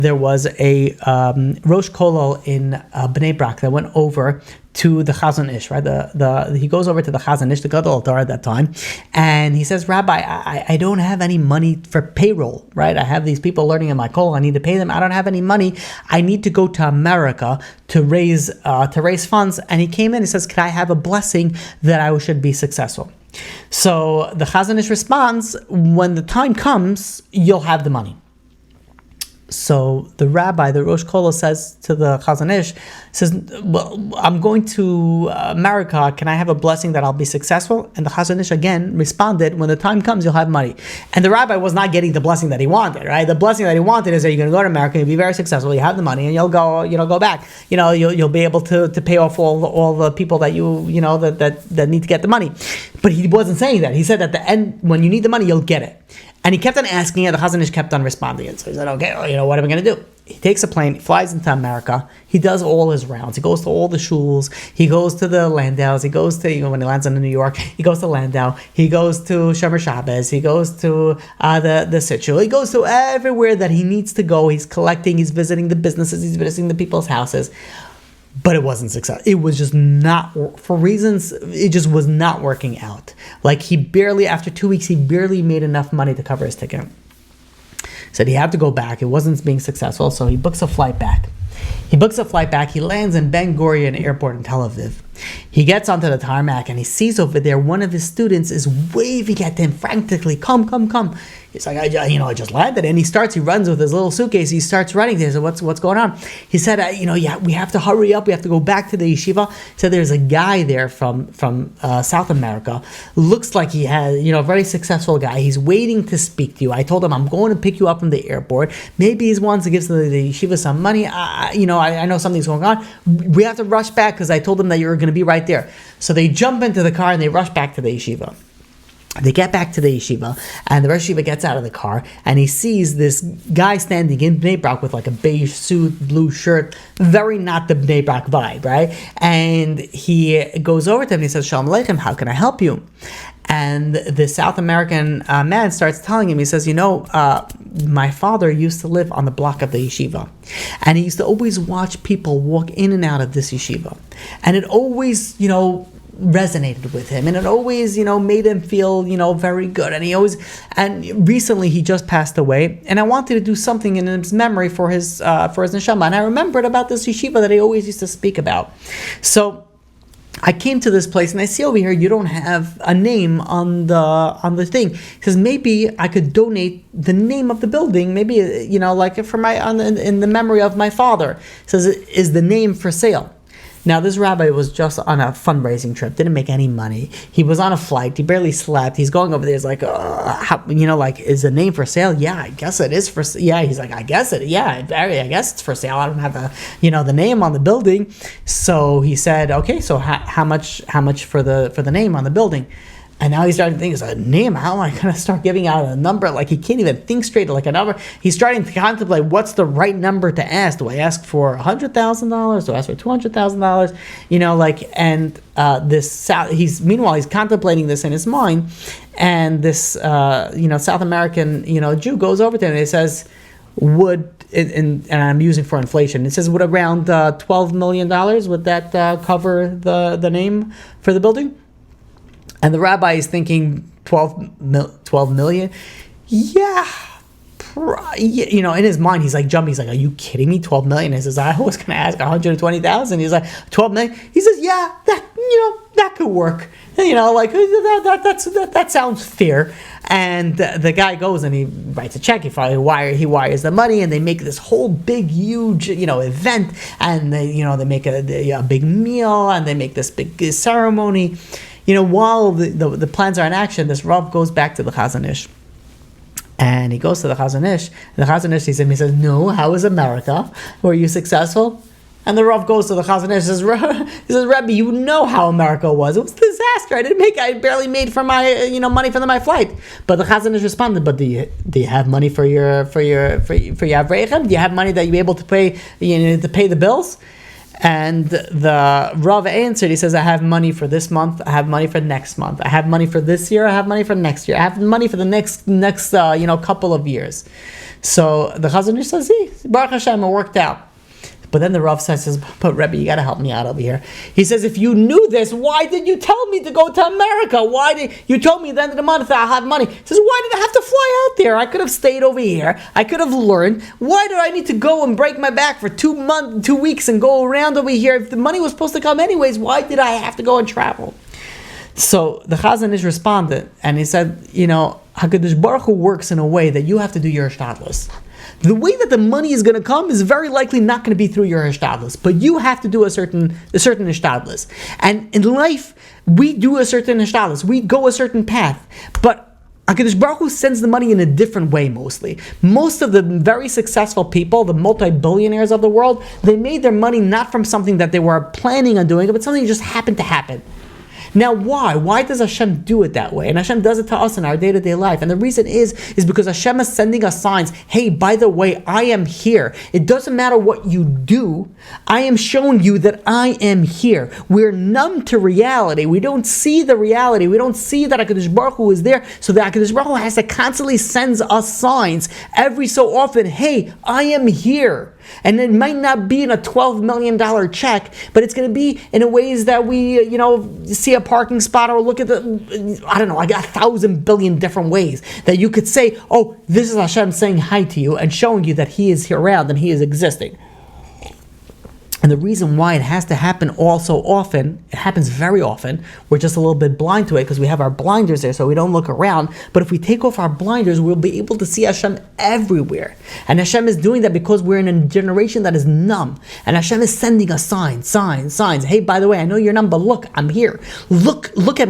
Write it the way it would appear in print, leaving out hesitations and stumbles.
There was a Rosh Kolel in Bnei Brak that went over to the Chazon Ish, right? He goes over to the Chazon Ish, the Gadol Torah at that time, and he says, Rabbi, I don't have any money for payroll, right? I have these people learning in my Kolel. I need to pay them. I don't have any money. I need to go to America to raise funds. And he came in and says, can I have a blessing that I should be successful? So the Chazon Ish responds, when the time comes, you'll have the money. So the rabbi, the Rosh Kolel, says to the Chazon Ish, says, well, I'm going to America. Can I have a blessing that I'll be successful? And the Chazon Ish again responded, when the time comes, you'll have money. And the rabbi was not getting the blessing that he wanted, right? The blessing that he wanted is that you're going to go to America, you'll be very successful, you have the money, and you'll go back. You'll be able to pay off all the people that that need to get the money. But he wasn't saying that. He said at the end, when you need the money, you'll get it. And he kept on asking it. The Chazon Ish kept on responding. And so he said, okay, what am I going to do? He takes a plane, flies into America. He does all his rounds. He goes to all the shuls. He goes to the Landaus. He goes to, when he lands in New York, he goes to Landau. He goes to Shomer Shabbos. He goes to the Sitchul. He goes to everywhere that he needs to go. He's collecting. He's visiting the businesses. He's visiting the people's houses. But it wasn't successful. It was just not, for reasons, it just was not working out. Like after 2 weeks, he barely made enough money to cover his ticket. Said he had to go back. It wasn't being successful, so he books a flight back. He lands in Ben Gurion Airport in Tel Aviv. He gets onto the tarmac and he sees over there one of his students is waving at him frantically, come. He's like, I just landed. And he runs with his little suitcase. He starts running. He said, what's going on? He said, we have to hurry up. We have to go back to the yeshiva. So there's a guy there from South America. Looks like he has, a very successful guy. He's waiting to speak to you. I told him, I'm going to pick you up from the airport. Maybe he's wants to give the yeshiva some money. I know something's going on. We have to rush back because I told him that you were going to be right there. So they jump into the car and they rush back to the yeshiva. They get back to the yeshiva, and the Rosh Yeshiva gets out of the car, and he sees this guy standing in Bnei Brak with like a beige suit, blue shirt, very not the Bnei Brak vibe, right? And he goes over to him and he says, Shalom Aleichem, how can I help you? And the South American man starts telling him, he says, my father used to live on the block of the yeshiva, and he used to always watch people walk in and out of this yeshiva, and it always, resonated with him, and it always, made him feel, very good. And recently he just passed away, and I wanted to do something in his memory for his neshama. And I remembered about this yeshiva that he always used to speak about. So I came to this place, and I see over here you don't have a name on the thing. He says maybe I could donate the name of the building. Maybe like for in the memory of my father. He says, is the name for sale? Now, this rabbi was just on a fundraising trip, didn't make any money. He was on a flight. He barely slept. He's going over there. He's like, is the name for sale? Yeah, I guess it is for sale. Yeah, he's like, I guess it. Yeah, I guess it's for sale. I don't have the name on the building. So he said, okay, so how much for the name on the building? And now he's starting to think, it's a name. How am I going to start giving out a number? Like, he can't even think straight, like a number. He's starting to contemplate, what's the right number to ask? Do I ask for $100,000? Do I ask for $200,000? Meanwhile, he's contemplating this in his mind. And this, South American, Jew goes over to him and he says, and I'm using for inflation, it says, would around $12 million, would that cover the name for the building? And the rabbi is thinking 12 million? Yeah. In his mind, he's like jumping. He's like, are you kidding me? 12 million? He says, I was going to ask 120,000. He's like, 12 million? He says, yeah, that could work. That sounds fair. And the guy goes and he writes a check. He wires the money, and they make this whole big, huge, event. And they make a big meal, and they make this big ceremony. While the plans are in action, this Rav goes back to the Chazon Ish. And he goes to the Chazon Ish. And the Chazon Ish, he says, no, how is America? Were you successful? And the Rav goes to the Chazon Ish and says, Rebbe, you know how America was. It was a disaster. I barely made for my, money for my flight. But the Chazon Ish responded, but do you have money for your Avreichem? Do you have money that you're able to pay, to pay the bills? And the Rav answered, he says, I have money for this month, I have money for next month, I have money for this year, I have money for next year, I have money for the next couple of years. So the Chazon Ish says, Baruch Hashem, it worked out. But then the Rav says, but Rebbe, you got to help me out over here. He says, if you knew this, why did you tell me to go to America? Why did you told me at the end of the month that I'll have money? He says, why did I have to fly out there? I could have stayed over here. I could have learned. Why do I need to go and break my back for 2 weeks and go around over here? If the money was supposed to come anyways, why did I have to go and travel? So the Chazon Ish responded, and he said, HaKadosh Baruch Hu works in a way that you have to do your shtadlus. The way that the money is going to come is very likely not going to be through your ishtadlus, but you have to do a certain ishtadlus. And in life, we do a certain ishtadlus. We go a certain path, but HaKadosh Baruch Hu sends the money in a different way mostly. Most of the very successful people, the multi-billionaires of the world, they made their money not from something that they were planning on doing, but something that just happened to happen. Now, why? Why does Hashem do it that way? And Hashem does it to us in our day-to-day life. And the reason is because Hashem is sending us signs. Hey, by the way, I am here. It doesn't matter what you do. I am showing you that I am here. We're numb to reality. We don't see the reality. We don't see that HaKadosh Baruch Hu is there. So that HaKadosh Baruch Hu has to constantly send us signs every so often. Hey, I am here. And it might not be in a $12 million check, but it's going to be in a ways that we, see a parking spot or look at like 1,000 billion different ways that you could say, oh, this is Hashem saying hi to you and showing you that He is here around and He is existing. And the reason why it has to happen all so often, it happens very often, we're just a little bit blind to it because we have our blinders there so we don't look around. But if we take off our blinders, we'll be able to see Hashem everywhere. And Hashem is doing that because we're in a generation that is numb. And Hashem is sending us signs. Hey, by the way, I know you're numb, but look, I'm here. Look at me.